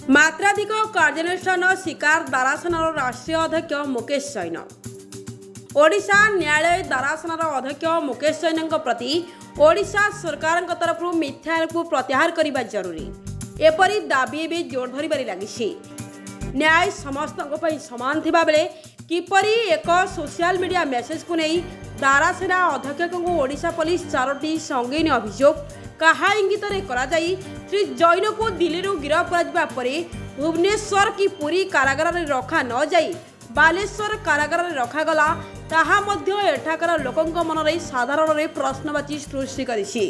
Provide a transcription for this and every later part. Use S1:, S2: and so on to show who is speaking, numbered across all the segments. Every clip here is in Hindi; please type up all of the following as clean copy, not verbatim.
S1: मात्राधिक कार्यानुष्ठान शिकार दारासनार राष्ट्रीय अध्यक्ष मुकेश जैन। ओडिशा न्यायालय दारासनार अध्यक्ष मुकेश जैन प्रति ओडिशा सरकार तरफ मिथ्या आरोप प्रत्याहार करने जरूरी एपरी दाबी ए जोर धरबार लगी। न्याय समस्त समान थिबा बेले किपरि एक सोशल मीडिया मेसेज को नहीं दारासेना अध्यक्ष को ओडिशा पुलिस 4टी संगीन अभियोग कहा इंगित श्री जैन को दिल्ली गिरफ्त कर भुवनेश्वर की पुरी कारागार में रखा न जाई बालेश्वर कारागार में रखागला ताहा मध्य एठाकार लोकंक मन में साधारण प्रश्नवाची सृष्टि करिछि।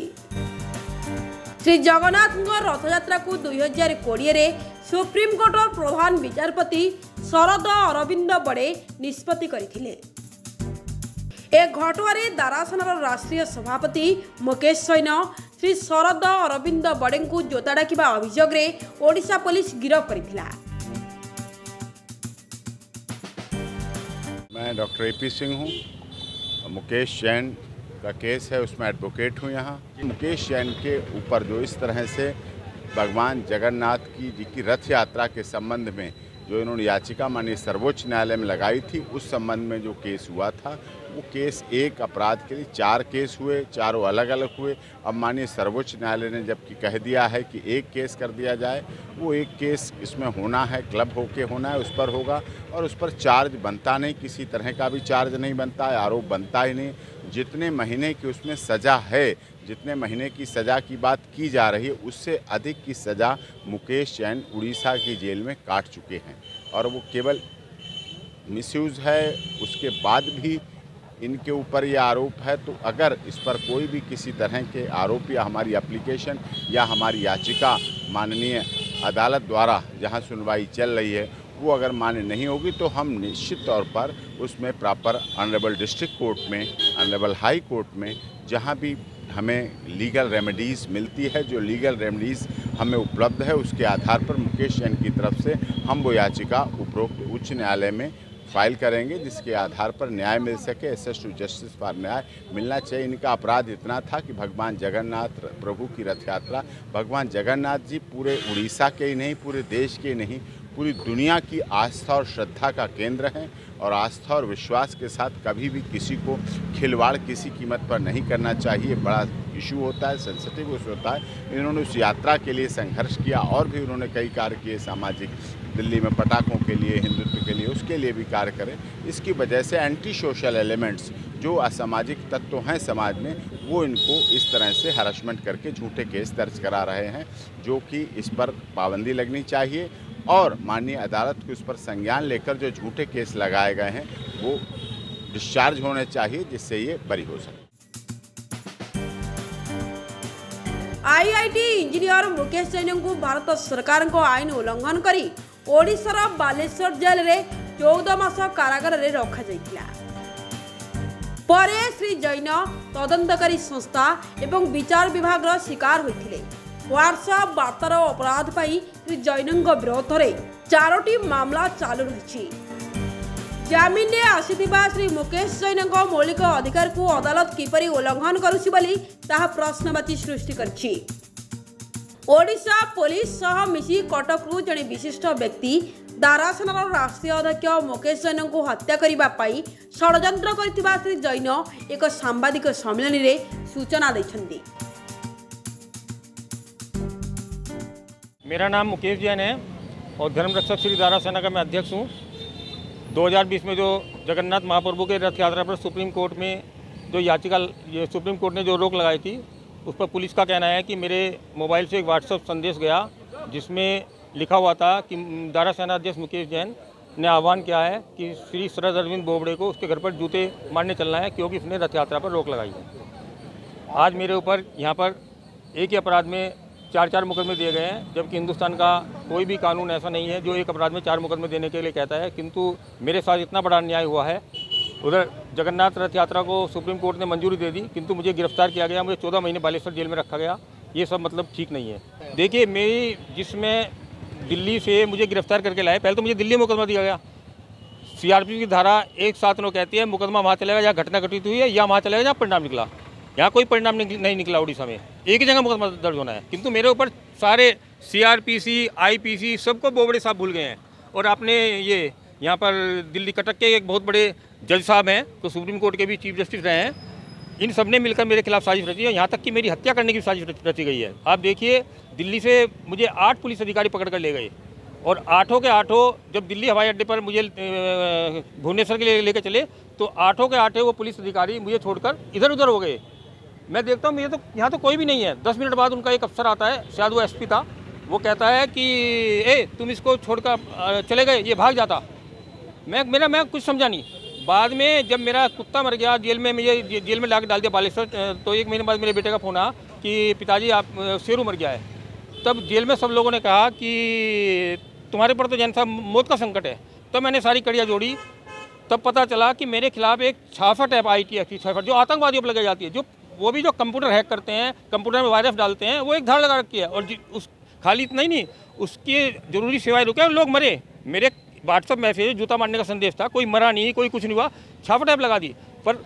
S1: श्री जगन्नाथ रथयात्रा को 2020 सुप्रीम कोर्ट प्रधान विचारपति शरद अरविंद बड़े निष्पत्ति करथिले। ए घटुआरे दारासनार राष्ट्रीय सभापति मुकेश जैन श्री शरद अरविंद बड़े को जोता डाकिबा अभियोग रे ओडिशा पुलिस गिरफ्त करथिला।
S2: मैं डॉक्टर एपी सिंह हूँ। मुकेश जैन का केस है, उसमें एडवोकेट हूँ। यहाँ मुकेश जैन के ऊपर जो इस तरह से भगवान जगन्नाथ जी की रथ यात्रा के संबंध में जो इन्होंने याचिका माननीय सर्वोच्च न्यायालय में लगाई थी, उस संबंध में जो केस हुआ था, वो केस एक अपराध के लिए 4 केस हुए, चारों अलग अलग हुए। अब माननीय सर्वोच्च न्यायालय ने जबकि कह दिया है कि एक केस कर दिया जाए, वो एक केस इसमें होना है, क्लब होके होना है, उस पर होगा और उस पर चार्ज बनता नहीं, किसी तरह का भी चार्ज नहीं बनता है, आरोप बनता ही नहीं। जितने महीने की उसमें सज़ा है, जितने महीने की सज़ा की बात की जा रही है, उससे अधिक की सज़ा मुकेश जैन उड़ीसा की जेल में काट चुके हैं और वो केवल मिसयूज़ है। उसके बाद भी इनके ऊपर यह आरोप है, तो अगर इस पर कोई भी किसी तरह के आरोप या हमारी एप्लीकेशन या हमारी याचिका माननीय अदालत द्वारा जहां सुनवाई चल रही है वो अगर मान्य नहीं होगी, तो हम निश्चित तौर पर उसमें प्रॉपर ऑनरेबल डिस्ट्रिक्ट कोर्ट में, ऑनरेबल हाई कोर्ट में, जहां भी हमें लीगल रेमेडीज़ मिलती है, जो लीगल रेमेडीज़ हमें उपलब्ध है, उसके आधार पर मुकेश जैन की तरफ से हम वो याचिका उपरोक्त उच्च न्यायालय में फाइल करेंगे, जिसके आधार पर न्याय मिल सके। एक्सेस टू जस्टिस फॉर न्याय मिलना चाहिए। इनका अपराध इतना था कि भगवान जगन्नाथ प्रभु की रथ यात्रा, भगवान जगन्नाथ जी पूरे उड़ीसा के ही नहीं, पूरे देश के नहीं, पूरी दुनिया की आस्था और श्रद्धा का केंद्र हैं और आस्था और विश्वास के साथ कभी भी किसी को खिलवाड़ किसी कीमत पर नहीं करना चाहिए। बड़ा इशू होता है, सेंसिटिव इशू होता है। इन्होंने उस यात्रा के लिए संघर्ष किया और भी उन्होंने कई कार्य किए सामाजिक, दिल्ली में पटाखों के लिए, हिंदुत्व के लिए, उसके लिए भी कार्य करें। इसकी वजह से एंटी सोशल एलिमेंट्स जो असामाजिक तत्व हैं समाज में, वो इनको इस तरह से हरासमेंट करके झूठे केस दर्ज करा रहे हैं, जो कि इस पर पाबंदी लगनी चाहिए और माननीय अदालत को इस पर संज्ञान लेकर जो झूठे केस लगाए गए हैं वो डिस्चार्ज होने चाहिए, जिससे ये बरी हो सके।
S1: आईआईटी इंजीनियर मुकेश जैन को भारत सरकार को आईन उल्लंघन करी ओडिशार बालेश्वर जेल रे 14 मास कारागार रे रखा जाइतिला। परे श्री जैन तदंतकारी संस्था एवं विचार विभाग शिकार होइथिले। व्हाट्सएप वार्तार अपराध पाई श्री जैन विरोध में 4टी मामला चालू रही। जामिन ने आसीथिबा श्री मुकेश जैन मौलिक अधिकार को अदालत किपरि उल्लंघन करुछि बोली ताहा प्रश्नवाची सृष्टि करछि। ओडिशा पुलिस सह मिसी कटकरू जड़े विशिष्ट व्यक्ति दारासनार राष्ट्रीय अध्यक्ष मुकेश जैन को हत्या करने पाई षड्यंत्र करथिबा श्री जैन एक सांबादिक सम्मेलन में सूचना दैछन्ति।
S3: मेरा नाम मुकेश जैन है और धर्मरक्षक श्री दारासेना का मैं अध्यक्ष हूँ। 2020 में जो जगन्नाथ महाप्रभु के रथ यात्रा पर सुप्रीम कोर्ट में जो याचिका, सुप्रीम कोर्ट ने जो रोक लगाई थी, उस पर पुलिस का कहना है कि मेरे मोबाइल से एक व्हाट्सएप संदेश गया जिसमें लिखा हुआ था कि दारासेना अध्यक्ष मुकेश जैन ने आह्वान किया है कि श्री शरद अरविंद बोबड़े को उसके घर पर जूते मारने चलना है क्योंकि उसने रथ यात्रा पर रोक लगाई है। आज मेरे ऊपर यहाँ पर एक ही अपराध में 4 मुकदमे दिए गए हैं, जबकि हिंदुस्तान का कोई भी कानून ऐसा नहीं है जो एक अपराध में 4 मुकदमे देने के लिए कहता है। किंतु मेरे साथ इतना बड़ा अन्याय हुआ है। उधर जगन्नाथ रथ यात्रा को सुप्रीम कोर्ट ने मंजूरी दे दी, किंतु मुझे गिरफ्तार किया गया, मुझे 14 महीने बालेश्वर जेल में रखा गया। ये सब मतलब ठीक नहीं है। देखिए, मेरी जिसमें दिल्ली से मुझे गिरफ्तार करके लाए, पहले तो मुझे दिल्ली में मुकदमा दिया गया। सीआरपीसी की धारा 179 कहती है मुकदमा वहाँ चलेगा जहाँ घटना घटित हुई है या वहाँ चलेगा जहाँ परिणाम निकला। यहाँ कोई परिणाम नहीं निकला उड़ीसा में, एक ही जगह मुकदमा दर्ज होना है, किंतु मेरे ऊपर सारे CRPC IPC सबको बोबड़े साहब भूल गए हैं। और आपने ये यहाँ पर दिल्ली कटक के एक बहुत बड़े जज साहब हैं, तो सुप्रीम कोर्ट के भी चीफ जस्टिस रहे हैं, इन सब ने मिलकर मेरे खिलाफ साजिश रची है, यहाँ तक कि मेरी हत्या करने की साजिश रची गई है। आप देखिए, दिल्ली से मुझे 8 पुलिस अधिकारी पकड़ कर ले गए, और 8 के 8 जब दिल्ली हवाई अड्डे पर मुझे भुवनेश्वर के लिए लेकर चले, तो 8 के 8 वो पुलिस अधिकारी मुझे छोड़कर इधर उधर हो गए। मैं देखता हूँ मुझे तो यहाँ तो कोई भी नहीं है। 10 मिनट बाद उनका एक अफसर आता है, शायद वो SP था, वो कहता है कि तुम इसको छोड़कर चले गए, ये भाग जाता। मैं कुछ समझा नहीं। बाद में जब मेरा कुत्ता मर गया, जेल में ला के डाल दिया बालेश्वर, तो 1 महीने बाद मेरे बेटे का फ़ोन आया कि पिताजी आप शेरू मर गया है। तब जेल में सब लोगों ने कहा कि तुम्हारे पर तो जैन साहब मौत का संकट है। तब मैंने सारी कड़ियाँ जोड़ी, तब पता चला कि मेरे खिलाफ एक 66 है ITF की 66 जो आतंकवादियों पर लगाई जाती है, वो भी जो कंप्यूटर हैक करते हैं, कंप्यूटर में वायरस डालते हैं, वो एक धार लगा रखी है। और उस खाली इतना ही नहीं, उसकी जरूरी सेवाएं रुके, लोग मरे। मेरे व्हाट्सअप मैसेज जूता मारने का संदेश था, कोई मरा नहीं, कोई कुछ नहीं हुआ, छापा टाइप लगा दी। पर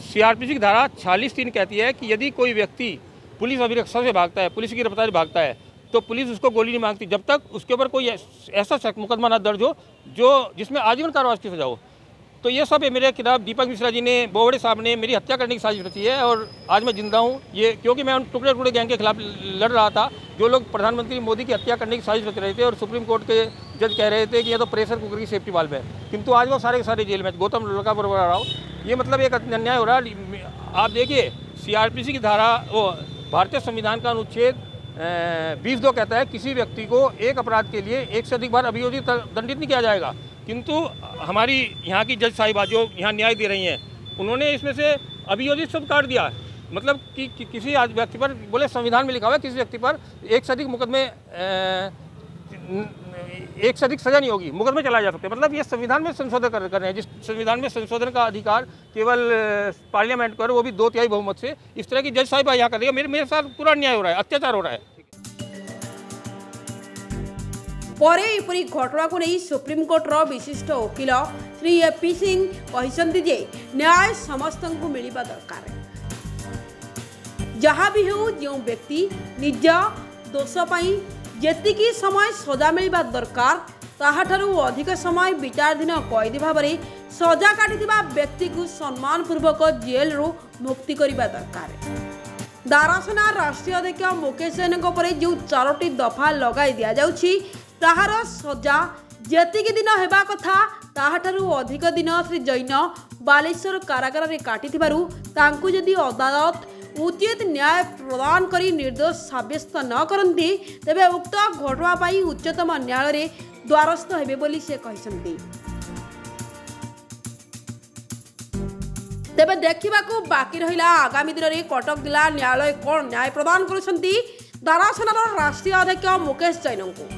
S3: CRPC की धारा 46(3 कहती है कि यदि कोई व्यक्ति पुलिस अभिरक्षा से भागता है, पुलिस की गिरफ्तारी भागता है, तो पुलिस उसको गोली नहीं मांगती जब तक उसके ऊपर कोई ऐसा मुकदमा ना दर्ज हो जिसमें आजीवन कारावास की सजा हो। तो ये सब है मेरे खिलाफ। दीपक मिश्रा जी ने, बोबड़े साहब ने मेरी हत्या करने की साजिश रची है, और आज मैं जिंदा हूँ ये क्योंकि मैं उन टुकड़े गैंग के खिलाफ लड़ रहा था, जो लोग प्रधानमंत्री मोदी की हत्या करने की साजिश रच रहे थे। और सुप्रीम कोर्ट के जज कह रहे थे कि यह तो प्रेशर कुकर की सेफ्टी वाल्व है, किंतु आज वो सारे के सारे जेल में। गौतम लड़का बरबर राव, ये मतलब एक अन्याय हो रहा है। आप देखिए, CRPC की धारा, वो भारतीय संविधान का अनुच्छेद 20(2) कहता है किसी व्यक्ति को एक अपराध के लिए एक से अधिक बार अभियोजित दंडित नहीं किया जाएगा, किंतु हमारी यहाँ की जज साहिबा जो यहाँ न्याय दे रही हैं, उन्होंने इसमें से अभियोजित शब्द काट दिया। मतलब कि किसी व्यक्ति पर, बोले संविधान में लिखा हुआ है किसी व्यक्ति पर एक से अधिक मुकदमे, एक से अधिक सजा नहीं होगी, मुकदमे चलाए जा सकते हैं। मतलब ये संविधान में संशोधन कर रहे हैं, जिस संविधान में संशोधन का अधिकार केवल पार्लियामेंट को, वो भी 2/3 बहुमत से। इस तरह की जज साहिबा यहाँ कर रही है, मेरे साथ पूरा अन्याय हो रहा है, अत्याचार हो रहा है।
S1: परे एपरी घटना को नहीं सुप्रीमकोर्टर विशिष्ट वकिल श्री AP सिंह कहते जे न्याय समस्त को मिलवा दरकार। जहाँ भी हो, जो व्यक्ति निज दोष जेतिकी समय सजा मिलवा दरकार, ताहाठारु अधिक समय विचाराधीन कैदी भाव में सजा काटिथिबा व्यक्ति को सम्मानपूर्वक जेल रु मुक्ति करने दरकार। दारासना राष्ट्रीय अध्यक्ष मुकेश जैन जो 4टी दफा लगाई दि जाउछि, ताहार सजा जेतिकी दिन हेबा कथा ताहाठारु अधिक दिन श्री जैन बालेश्वर कारागार में काटिथिबारु तांकु यदि अदालत उचित न्याय प्रदान करी निर्दोष साब्यस्त न करती, तेबे उक्त घटना पाई उच्चतम न्यायालय द्वारस्थ हेबे बोली से कहते। तेबे देखिबाकू बाकी रहिला आगामी दिन में कटक जिला न्यायालय कौन न्याय प्रदान करुछंती दारासनार राष्ट्रीय अध्यक्ष मुकेश जैन को।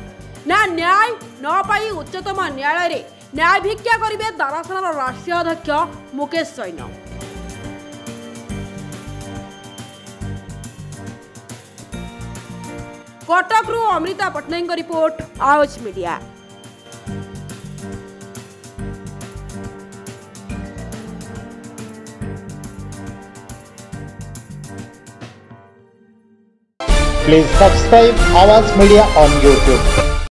S1: ना न्याय न पाई उच्चतम न्यायालय रे न्याय भिक्षा करिवे दारासनार राष्ट्रीय अध्यक्ष मुकेश जैन। कटक रु अमृता पट्टनायक रिपोर्ट, आज media.
S4: Please subscribe Awaaz Media on YouTube.